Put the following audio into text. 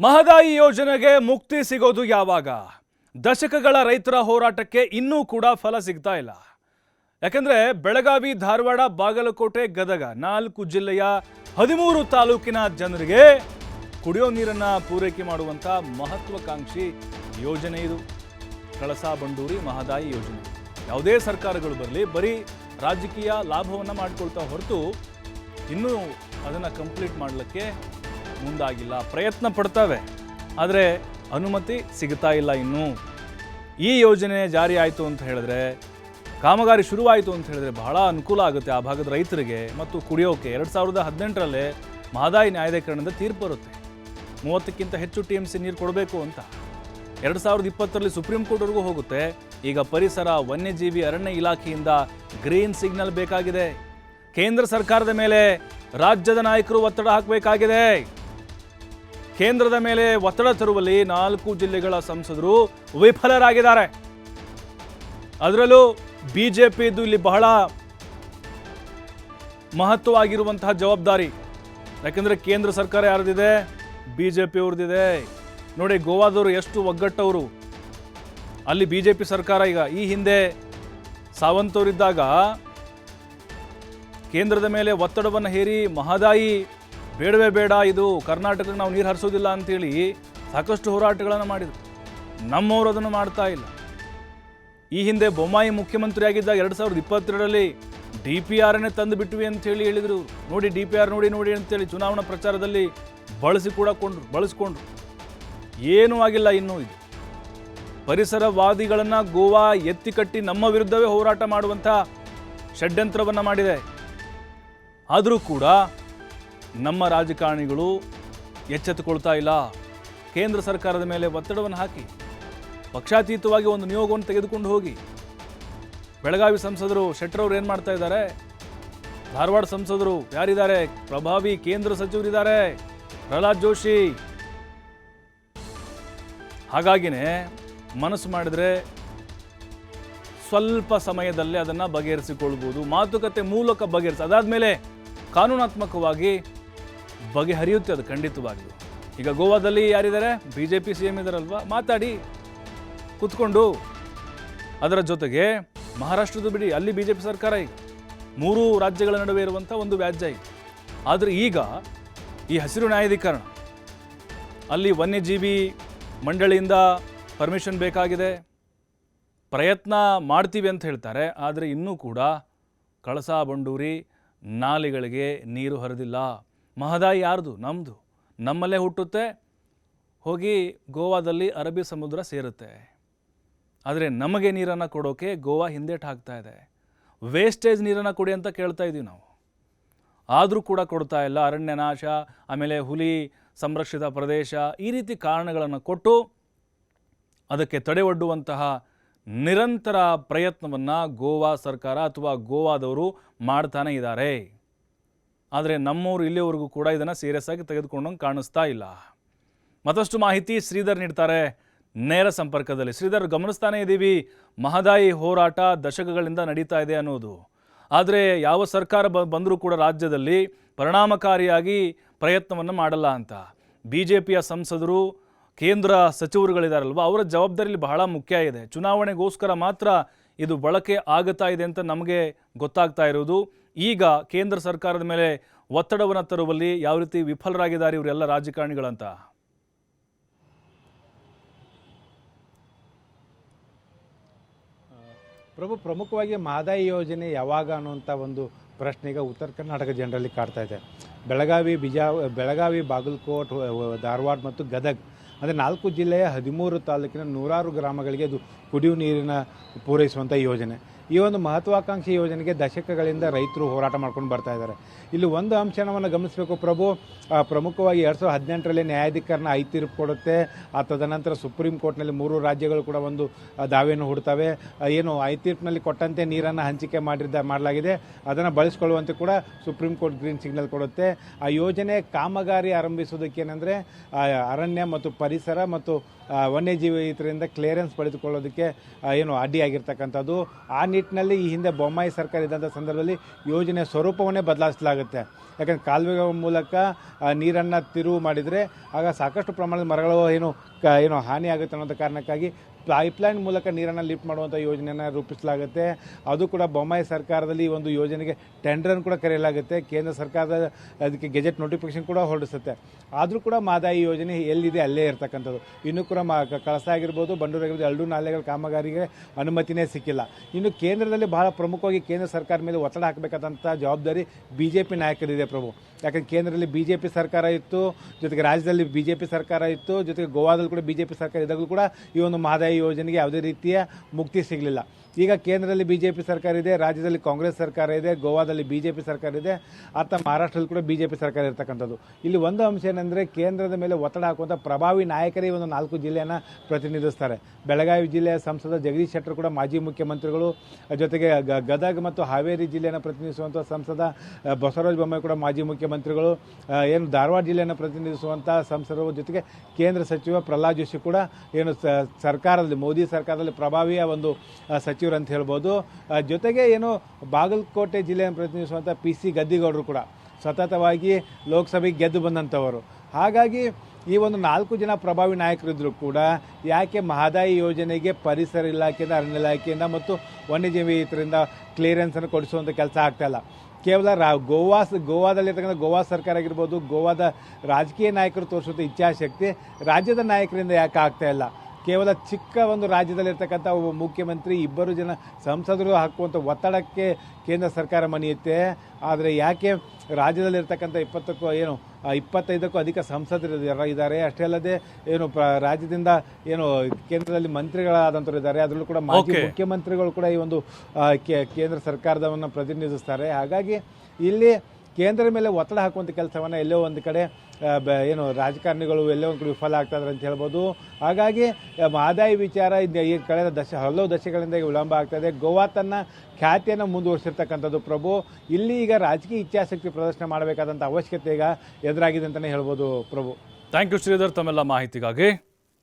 ಮಹದಾಯಿ ಯೋಜನೆಗೆ ಮುಕ್ತಿ ಸಿಗೋದು ಯಾವಾಗ? ದಶಕಗಳ ರೈತರ ಹೋರಾಟಕ್ಕೆ ಇನ್ನೂ ಕೂಡ ಫಲ ಸಿಗ್ತಾ ಇಲ್ಲ. ಯಾಕಂದ್ರೆ ಬೆಳಗಾವಿ, ಧಾರವಾಡ, ಬಾಗಲಕೋಟೆ, ಗದಗ 4 ಜಿಲ್ಲೆಯ 13 ತಾಲೂಕಿನ ಜನರಿಗೆ ಕುಡಿಯೋ ನೀರನ್ನ ಪೂರೈಕೆ ಮಾಡುವಂತ ಮಹತ್ವಾಕಾಂಕ್ಷಿ ಯೋಜನೆ ಇದು. ಕಳಸಾ ಬಂಡೂರಿ ಮಹದಾಯಿ ಯೋಜನೆ. ಯಾವುದೇ ಸರ್ಕಾರಗಳು ಬರಲಿ, ಬರೀ ರಾಜಕೀಯ ಲಾಭವನ್ನ ಮಾಡಿಕೊಳ್ತಾ ಹೊರತು ಇನ್ನೂ ಅದನ್ನ ಕಂಪ್ಲೀಟ್ ಮಾಡಲಿಕ್ಕೆ ಮುಂದಾಗಿಲ್ಲ. ಪ್ರಯತ್ನ ಪಡ್ತವೆ, ಆದರೆ ಅನುಮತಿ ಸಿಗ್ತಾ ಇಲ್ಲ. ಇನ್ನೂ ಈ ಯೋಜನೆ ಜಾರಿ ಆಯಿತು ಅಂತ ಹೇಳಿದ್ರೆ, ಕಾಮಗಾರಿ ಶುರುವಾಯಿತು ಅಂತ ಹೇಳಿದ್ರೆ ಬಹಳ ಅನುಕೂಲ ಆಗುತ್ತೆ ಆ ಭಾಗದ ರೈತರಿಗೆ ಮತ್ತು ಕುಡಿಯೋಕೆ. 2018ರಲ್ಲೇ ಮಹದಾಯಿ ನ್ಯಾಯಾಧೀಕರಣದ ತೀರ್ಪು ಬರುತ್ತೆ. 30ಕ್ಕಿಂತ ಹೆಚ್ಚು TMC ನೀರು ಕೊಡಬೇಕು ಅಂತ. 2020ರಲ್ಲಿ ಸುಪ್ರೀಂ ಕೋರ್ಟ್ವರೆಗೂ ಹೋಗುತ್ತೆ. ಈಗ ಪರಿಸರ, ವನ್ಯಜೀವಿ, ಅರಣ್ಯ ಇಲಾಖೆಯಿಂದ ಗ್ರೀನ್ ಸಿಗ್ನಲ್ ಬೇಕಾಗಿದೆ. ಕೇಂದ್ರ ಸರ್ಕಾರದ ಮೇಲೆ ರಾಜ್ಯದ ನಾಯಕರು ಒತ್ತಡ ಹಾಕಬೇಕಾಗಿದೆ. ಕೇಂದ್ರದ ಮೇಲೆ ಒತ್ತಡ ತರುವಲ್ಲಿ 4 ಜಿಲ್ಲೆಗಳ ಸಂಸದರು ವಿಫಲರಾಗಿದ್ದಾರೆ. ಅದರಲ್ಲೂ ಬಿಜೆಪಿದು ಇಲ್ಲಿ ಬಹಳ ಮಹತ್ವವಾಗಿರುವಂತಹ ಜವಾಬ್ದಾರಿ. ಯಾಕಂದ್ರೆ ಕೇಂದ್ರ ಸರ್ಕಾರ ಯಾರ್ದಿದೆ? ಬಿಜೆಪಿ ಅವ್ರದ್ದಿದೆ. ನೋಡಿ, ಗೋವಾದವರು ಎಷ್ಟು ಒಗ್ಗಟ್ಟವರು. ಅಲ್ಲಿ ಬಿಜೆಪಿ ಸರ್ಕಾರ. ಈಗ ಈ ಹಿಂದೆ ಸಾವಂತ್ ಅವರಿದ್ದಾಗ ಕೇಂದ್ರದ ಮೇಲೆ ಒತ್ತಡವನ್ನು ಹೇರಿ ಮಹದಾಯಿ ಬೇಡವೇ ಬೇಡ, ಇದು ಕರ್ನಾಟಕಕ್ಕೆ ನಾವು ನೀರು ಹರಿಸೋದಿಲ್ಲ ಅಂತೇಳಿ ಸಾಕಷ್ಟು ಹೋರಾಟಗಳನ್ನು ಮಾಡಿದರು. ನಮ್ಮವರು ಅದನ್ನು ಮಾಡ್ತಾ ಇಲ್ಲ. ಈ ಹಿಂದೆ ಬೊಮ್ಮಾಯಿ ಮುಖ್ಯಮಂತ್ರಿಯಾಗಿದ್ದಾಗ 2022ರಲ್ಲಿ DPRನೇ ತಂದು ಬಿಟ್ವಿ ಅಂತೇಳಿ ಹೇಳಿದರು. ನೋಡಿ DPR ನೋಡಿ ಅಂತೇಳಿ ಚುನಾವಣಾ ಪ್ರಚಾರದಲ್ಲಿ ಬಳಸ್ಕೊಂಡ್ರು. ಏನೂ ಆಗಿಲ್ಲ. ಇನ್ನೂ ಇದು ಪರಿಸರವಾದಿಗಳನ್ನು ಗೋವಾ ಎತ್ತಿ ಕಟ್ಟಿ ನಮ್ಮ ವಿರುದ್ಧವೇ ಹೋರಾಟ ಮಾಡುವಂಥ ಷಡ್ಯಂತ್ರವನ್ನು ಮಾಡಿದೆ. ಆದರೂ ಕೂಡ ನಮ್ಮ ರಾಜಕಾರಣಿಗಳು ಎಚ್ಚೆತ್ತುಕೊಳ್ತಾ ಇಲ್ಲ. ಕೇಂದ್ರ ಸರ್ಕಾರದ ಮೇಲೆ ಒತ್ತಡವನ್ನು ಹಾಕಿ ಪಕ್ಷಾತೀತವಾಗಿ ಒಂದು ನಿಯೋಗವನ್ನು ತೆಗೆದುಕೊಂಡು ಹೋಗಿ. ಬೆಳಗಾವಿ ಸಂಸದರು ಶೆಟ್ಟರವ್ರು ಏನು ಮಾಡ್ತಾ ಇದ್ದಾರೆ? ಧಾರವಾಡ ಸಂಸದರು ಯಾರಿದ್ದಾರೆ? ಪ್ರಭಾವಿ ಕೇಂದ್ರ ಸಚಿವರಿದ್ದಾರೆ, ಪ್ರಹ್ಲಾದ್ ಜೋಶಿ. ಹಾಗಾಗಿನೇ ಮನಸ್ಸು ಮಾಡಿದರೆ ಸ್ವಲ್ಪ ಸಮಯದಲ್ಲೇ ಅದನ್ನು ಬಗೆಹರಿಸಿಕೊಳ್ಬೋದು. ಮಾತುಕತೆ ಮೂಲಕ ಬಗೆಹರಿಸಿ, ಅದಾದಮೇಲೆ ಕಾನೂನಾತ್ಮಕವಾಗಿ ಬಗೆಹರಿಯುತ್ತೆ ಅದು ಖಂಡಿತವಾಗಿಯೂ. ಈಗ ಗೋವಾದಲ್ಲಿ ಯಾರಿದ್ದಾರೆ? BJP CM ಇದ್ದಾರಲ್ವಾ, ಮಾತಾಡಿ ಕೂತ್ಕೊಂಡು. ಅದರ ಜೊತೆಗೆ ಮಹಾರಾಷ್ಟ್ರದ ಬಿಡಿ, ಅಲ್ಲಿ BJP ಸರ್ಕಾರ. ಈಗ 3 ರಾಜ್ಯಗಳ ನಡುವೆ ಇರುವಂಥ ಒಂದು ವ್ಯಾಜ್ಯ ಇದೆ. ಆದರೆ ಈಗ ಈ ಹಸಿರು ನ್ಯಾಯಾಧೀಕರಣ, ಅಲ್ಲಿ ವನ್ಯಜೀವಿ ಮಂಡಳಿಯಿಂದ ಪರ್ಮಿಷನ್ ಬೇಕಾಗಿದೆ. ಪ್ರಯತ್ನ ಮಾಡ್ತೀವಿ ಅಂತ ಹೇಳ್ತಾರೆ. ಆದರೆ ಇನ್ನೂ ಕೂಡ ಕಳಸಾ ಬಂಡೂರಿ ನಾಲೆಗಳಿಗೆ ನೀರು ಹರಿದಿಲ್ಲ. ಮಹದಾಯಿ ಯಾರ್ದು? ನಮ್ಮದು. ನಮ್ಮಲ್ಲೇ ಹುಟ್ಟುತ್ತೆ, ಹೋಗಿ ಗೋವಾದಲ್ಲಿ ಅರಬ್ಬಿ ಸಮುದ್ರ ಸೇರುತ್ತೆ. ಆದರೆ ನಮಗೆ ನೀರನ್ನು ಕೊಡೋಕೆ ಗೋವಾ ಹಿಂದೇಟು ಹಾಕ್ತಾ ಇದೆ. ವೇಸ್ಟೇಜ್ ನೀರನ್ನು ಕೊಡಿ ಅಂತ ಕೇಳ್ತಾ ಇದ್ದೀವಿ ನಾವು. ಆದರೂ ಕೂಡ ಕೊಡ್ತಾ ಇಲ್ಲ. ಅರಣ್ಯ ನಾಶ, ಆಮೇಲೆ ಹುಲಿ ಸಂರಕ್ಷಿತ ಪ್ರದೇಶ, ಈ ರೀತಿ ಕಾರಣಗಳನ್ನು ಕೊಟ್ಟು ಅದಕ್ಕೆ ತಡೆ ಒಡ್ಡುವಂತಹ ನಿರಂತರ ಪ್ರಯತ್ನವನ್ನು ಗೋವಾ ಸರ್ಕಾರ ಅಥವಾ ಗೋವಾದವರು ಮಾಡ್ತಾನೆ ಇದ್ದಾರೆ. ಆದರೆ ನಮ್ಮವರು ಇಲ್ಲಿವರೆಗೂ ಕೂಡ ಇದನ್ನು ಸೀರಿಯಸ್ ಆಗಿ ತೆಗೆದುಕೊಂಡಂಗೆ ಕಾಣಿಸ್ತಾ ಇಲ್ಲ. ಮತ್ತಷ್ಟು ಮಾಹಿತಿ ಶ್ರೀಧರ್ ನೀಡ್ತಾರೆ ನೇರ ಸಂಪರ್ಕದಲ್ಲಿ. ಶ್ರೀಧರ್, ಗಮನಿಸ್ತಾನೆ ಇದ್ದೀವಿ ಮಹದಾಯಿ ಹೋರಾಟ ದಶಕಗಳಿಂದ ನಡೀತಾ ಇದೆ ಅನ್ನೋದು. ಆದರೆ ಯಾವ ಸರ್ಕಾರ ಬಂದರೂ ಕೂಡ ರಾಜ್ಯದಲ್ಲಿ ಪರಿಣಾಮಕಾರಿಯಾಗಿ ಪ್ರಯತ್ನವನ್ನು ಮಾಡಲ್ಲ ಅಂತ. BJPಯ ಸಂಸದರು, ಕೇಂದ್ರ ಸಚಿವರುಗಳಿದಾರಲ್ವ, ಅವರ ಜವಾಬ್ದಾರಿಯಲ್ಲಿ ಬಹಳ ಮುಖ್ಯ ಇದೆ. ಚುನಾವಣೆಗೋಸ್ಕರ ಮಾತ್ರ ಇದು ಬಳಕೆ ಆಗುತ್ತಾ ಇದೆ ಅಂತ ನಮಗೆ ಗೊತ್ತಾಗ್ತಾ ಇರೋದು. ಈಗ ಕೇಂದ್ರ ಸರ್ಕಾರದ ಮೇಲೆ ಒತ್ತಡವನ್ನು ತರುವಲ್ಲಿ ಯಾವ ರೀತಿ ವಿಫಲರಾಗಿದ್ದಾರೆ ಇವರೆಲ್ಲ ರಾಜಕಾರಣಿಗಳಂತ? ಪ್ರಭು, ಪ್ರಮುಖವಾಗಿ ಮಹದಾಯಿ ಯೋಜನೆ ಯಾವಾಗ ಅನ್ನುವಂಥ ಒಂದು ಪ್ರಶ್ನೆ ಈಗ ಉತ್ತರ ಕರ್ನಾಟಕ ಜನರಲ್ಲಿ ಕಾಡ್ತಾ ಇದೆ. ಬೆಳಗಾವಿ, ಬಾಗಲಕೋಟ್, ಧಾರವಾಡ ಮತ್ತು ಗದಗ ಅಂದರೆ 4 ಜಿಲ್ಲೆಯ 13 ತಾಲೂಕಿನ 100 ಗ್ರಾಮಗಳಿಗೆ ಅದು ಕುಡಿಯುವ ನೀರಿನ ಪೂರೈಸುವಂಥ ಯೋಜನೆ. ಈ ಒಂದು ಮಹತ್ವಾಕಾಂಕ್ಷಿ ಯೋಜನೆಗೆ ದಶಕಗಳಿಂದ ರೈತರು ಹೋರಾಟ ಮಾಡ್ಕೊಂಡು ಬರ್ತಾ ಇದ್ದಾರೆ. ಇಲ್ಲಿ ಒಂದು ಅಂಶವನ್ನು ಗಮನಿಸಬೇಕು ಪ್ರಭು. ಪ್ರಮುಖವಾಗಿ 2018ರಲ್ಲಿ ನ್ಯಾಯಾಧೀಕರಣ ತೀರ್ಪು ಕೊಡುತ್ತೆ. ತದನಂತರ ಸುಪ್ರೀಂ ಕೋರ್ಟ್ನಲ್ಲಿ 3 ರಾಜ್ಯಗಳು ಕೂಡ ಒಂದು ದಾವೆಯನ್ನು ಹೂಡ್ತವೆ. ಏನು ತೀರ್ಪಿನಲ್ಲಿ ಕೊಟ್ಟಂತೆ ನೀರನ್ನು ಹಂಚಿಕೆ ಮಾಡಲಾಗಿದೆ, ಅದನ್ನು ಬಳಸಿಕೊಳ್ಳುವಂತೆ ಕೂಡ ಸುಪ್ರೀಂ ಕೋರ್ಟ್ ಗ್ರೀನ್ ಸಿಗ್ನಲ್ ಕೊಡುತ್ತೆ. ಆ ಯೋಜನೆ ಕಾಮಗಾರಿ ಆರಂಭಿಸೋದಕ್ಕೆ ಏನಂದರೆ ಅರಣ್ಯ ಮತ್ತು ಪರಿಸರ ಮತ್ತು ವನ್ಯಜೀವಿ ಇದರಿಂದ ಕ್ಲಿಯರೆನ್ಸ್ ಪಡೆದುಕೊಳ್ಳೋದಕ್ಕೆ ಏನು ಅಡ್ಡಿಯಾಗಿರ್ತಕ್ಕಂಥದ್ದು. ಆ ನಿಟ್ಟಿನಲ್ಲಿ ಈ ಹಿಂದೆ ಬೊಮ್ಮಾಯಿ ಸರ್ಕಾರ ಇದ್ದಂಥ ಸಂದರ್ಭದಲ್ಲಿ ಯೋಜನೆಯ ಸ್ವರೂಪವನ್ನೇ ಬದಲಾಯಿಸಲಾಗುತ್ತೆ. ಯಾಕಂದರೆ ಕಾಲುವೆಗಳ ಮೂಲಕ ನೀರನ್ನು ತಿರುವು ಮಾಡಿದರೆ ಆಗ ಸಾಕಷ್ಟು ಪ್ರಮಾಣದ ಮರಗಳು ಏನು ಹಾನಿ ಆಗುತ್ತೆ ಅನ್ನೋಂಥ ಕಾರಣಕ್ಕಾಗಿ ಪೈಪ್ಲೈನ್ ಮೂಲಕ ನೀರನ್ನು ಲಿಫ್ಟ್ ಮಾಡುವಂಥ ಯೋಜನೆಯನ್ನು ರೂಪಿಸಲಾಗುತ್ತೆ. ಅದು ಕೂಡ ಬೊಮ್ಮಾಯಿ ಸರ್ಕಾರದಲ್ಲಿ ಈ ಒಂದು ಯೋಜನೆಗೆ ಟೆಂಡರನ್ನು ಕೂಡ ಕರೆಯಲಾಗುತ್ತೆ. ಕೇಂದ್ರ ಸರ್ಕಾರದ ಅದಕ್ಕೆ ಗೆಜೆಟ್ ನೋಟಿಫಿಕೇಶನ್ ಕೂಡ ಹೊರಡಿಸುತ್ತೆ. ಆದರೂ ಕೂಡ ಮಹದಾಯಿ ಯೋಜನೆ ಎಲ್ಲಿದೆ ಅಲ್ಲೇ ಇರ್ತಕ್ಕಂಥದ್ದು. ಇನ್ನೂ ಕೂಡ ಕಳಸ ಆಗಿರ್ಬೋದು, ಬಂಡೂರು ಆಗಿರ್ಬೋದು, 2 ನಾಲೆಗಳ ಕಾಮಗಾರಿಗೆ ಅನುಮತಿನೇ ಸಿಕ್ಕಿಲ್ಲ. ಇನ್ನು ಕೇಂದ್ರದಲ್ಲಿ ಬಹಳ ಪ್ರಮುಖವಾಗಿ ಕೇಂದ್ರ ಸರ್ಕಾರ ಮೇಲೆ ಒತ್ತಡ ಹಾಕಬೇಕಾದಂಥ ಜವಾಬ್ದಾರಿ BJP ನಾಯಕರಿದೆ ಪ್ರಭು. ಯಾಕಂದರೆ ಕೇಂದ್ರದಲ್ಲಿ BJP ಸರ್ಕಾರ ಇತ್ತು, ಜೊತೆಗೆ ರಾಜ್ಯದಲ್ಲಿ BJP ಸರ್ಕಾರ ಇತ್ತು, ಜೊತೆಗೆ ಗೋವಾದಲ್ಲಿ ಕೂಡ BJP ಸರ್ಕಾರ ಇದ್ದಾಗಲೂ ಕೂಡ ಈ ಒಂದು ಮಹದಾಯಿ ಯೋಜನೆಗೆ ಯಾವುದೇ ರೀತಿಯ ಮುಕ್ತಿ ಸಿಗಲಿಲ್ಲ. ಈಗ ಕೇಂದ್ರದಲ್ಲಿ BJP ಸರ್ಕಾರ ಇದೆ, ರಾಜ್ಯದಲ್ಲಿ ಕಾಂಗ್ರೆಸ್ ಸರ್ಕಾರ ಇದೆ, ಗೋವಾದಲ್ಲಿ BJP ಸರ್ಕಾರ ಇದೆ, ಮಹಾರಾಷ್ಟ್ರದಲ್ಲಿ ಕೂಡ BJP ಸರ್ಕಾರ ಇರತಕ್ಕಂಥದ್ದು. ಇಲ್ಲಿ ಒಂದು ಅಂಶ ಏನಂದರೆ ಕೇಂದ್ರದ ಮೇಲೆ ಒತ್ತಡ ಹಾಕುವಂಥ ಪ್ರಭಾವಿ ನಾಯಕರೇ ಒಂದು 4 ಜಿಲ್ಲೆಯನ್ನು ಪ್ರತಿನಿಧಿಸ್ತಾರೆ. ಬೆಳಗಾವಿ ಜಿಲ್ಲೆಯ ಸಂಸದ ಜಗದೀಶ್ ಶೆಟ್ಟರ್ ಕೂಡ ಮಾಜಿ ಮುಖ್ಯಮಂತ್ರಿಗಳು, ಜೊತೆಗೆ ಗದಗ ಮತ್ತು ಹಾವೇರಿ ಜಿಲ್ಲೆಯನ್ನು ಪ್ರತಿನಿಧಿಸುವಂಥ ಸಂಸದ ಬಸವರಾಜ ಬೊಮ್ಮಾಯಿ ಕೂಡ ಮಾಜಿ ಮುಖ್ಯಮಂತ್ರಿಗಳು, ಏನು ಧಾರವಾಡ ಜಿಲ್ಲೆಯನ್ನು ಪ್ರತಿನಿಧಿಸುವಂಥ ಸಂಸದರು, ಜೊತೆಗೆ ಕೇಂದ್ರ ಸಚಿವ ಪ್ರಹ್ಲಾದ್ ಜೋಶಿ ಕೂಡ ಏನು ಸರ್ಕಾರದಲ್ಲಿ ಮೋದಿ ಸರ್ಕಾರದಲ್ಲಿ ಪ್ರಭಾವಿಯ ಒಂದು ಸಚಿವರು ಅಂತ ಹೇಳ್ಬೋದು. ಜೊತೆಗೆ ಏನು ಬಾಗಲಕೋಟೆ ಜಿಲ್ಲೆಯನ್ನು ಪ್ರತಿನಿಧಿಸುವಂಥ PC ಗದ್ದಿಗೌಡರು ಕೂಡ ಸತತವಾಗಿ ಲೋಕಸಭೆಗೆ ಗೆದ್ದು ಬಂದಂಥವರು. ಹಾಗಾಗಿ ಈ ಒಂದು 4 ಜನ ಪ್ರಭಾವಿ ನಾಯಕರಿದ್ದರೂ ಕೂಡ ಯಾಕೆ ಮಹದಾಯಿ ಯೋಜನೆಗೆ ಪರಿಸರ ಇಲಾಖೆಯಿಂದ, ಅರಣ್ಯ ಇಲಾಖೆಯಿಂದ ಮತ್ತು ವನ್ಯಜೀವಿ ಇದರಿಂದ ಕ್ಲಿಯರೆನ್ಸನ್ನು ಕೊಡಿಸುವಂಥ ಕೆಲಸ ಆಗ್ತಾಯಿಲ್ಲ. ಕೇವಲ ಗೋವಾದಲ್ಲಿರ್ತಕ್ಕಂಥ ಗೋವಾ ಸರ್ಕಾರ ಆಗಿರ್ಬೋದು, ಗೋವಾದ ರಾಜಕೀಯ ನಾಯಕರು ತೋರಿಸುವಂಥ ಇಚ್ಛಾಶಕ್ತಿ ರಾಜ್ಯದ ನಾಯಕರಿಂದ ಯಾಕೆ ಆಗ್ತಾ ಇಲ್ಲ. ಕೇವಲ ಚಿಕ್ಕ ಒಂದು ರಾಜ್ಯದಲ್ಲಿರ್ತಕ್ಕಂಥ ಒಬ್ಬ ಮುಖ್ಯಮಂತ್ರಿ, 2 ಜನ ಸಂಸದರು ಹಾಕುವಂಥ ಒತ್ತಡಕ್ಕೆ ಕೇಂದ್ರ ಸರ್ಕಾರ ಮಣಿಯುತ್ತೆ. ಆದರೆ ಯಾಕೆ ರಾಜ್ಯದಲ್ಲಿರ್ತಕ್ಕಂಥ 25ಕ್ಕೂ ಅಧಿಕ ಸಂಸದರು ಇದ್ದಾರೆ. ಅಷ್ಟೇ ಅಲ್ಲದೆ ರಾಜ್ಯದಿಂದ ಕೇಂದ್ರದಲ್ಲಿ ಮಂತ್ರಿಗಳಾದಂಥವ್ರು ಇದ್ದಾರೆ. ಅದರಲ್ಲೂ ಕೂಡ ಮಾಜಿ ಮುಖ್ಯಮಂತ್ರಿಗಳು ಕೂಡ ಈ ಒಂದು ಕೇಂದ್ರ ಸರ್ಕಾರದವನ್ನು ಪ್ರತಿನಿಧಿಸ್ತಾರೆ. ಹಾಗಾಗಿ ಇಲ್ಲಿ ಕೇಂದ್ರ ಮೇಲೆ ಒತ್ತಡ ಹಾಕುವಂಥ ಕೆಲಸವನ್ನು ಎಲ್ಲೋ ಒಂದು ಕಡೆ ರಾಜಕಾರಣಿಗಳು ಎಲ್ಲೋ ಒಂದು ಕಡೆ ವಿಫಲ ಆಗ್ತಾಯಿದ್ದಾರೆ ಅಂತ ಹೇಳ್ಬೋದು. ಹಾಗಾಗಿ ಮಹದಾಯಿ ವಿಚಾರ ಈ ಕಳೆದ ಹಲವು ದಶಕಗಳಿಂದ ವಿಳಂಬ ಆಗ್ತಾಯಿದೆ. ಗೋವಾ ತನ್ನ ಖ್ಯಾತಿಯನ್ನು ಮುಂದುವರಿಸಿರ್ತಕ್ಕಂಥದ್ದು ಪ್ರಭು. ಇಲ್ಲಿ ಈಗ ರಾಜಕೀಯ ಇಚ್ಛಾಶಕ್ತಿ ಪ್ರದರ್ಶನ ಮಾಡಬೇಕಾದಂಥ ಅವಶ್ಯಕತೆ ಈಗ ಎದುರಾಗಿದೆ ಅಂತಲೇ ಹೇಳ್ಬೋದು ಪ್ರಭು. ಥ್ಯಾಂಕ್ ಯು ಶ್ರೀಧರ್ ತಮ್ಮೆಲ್ಲ ಮಾಹಿತಿಗಾಗಿ.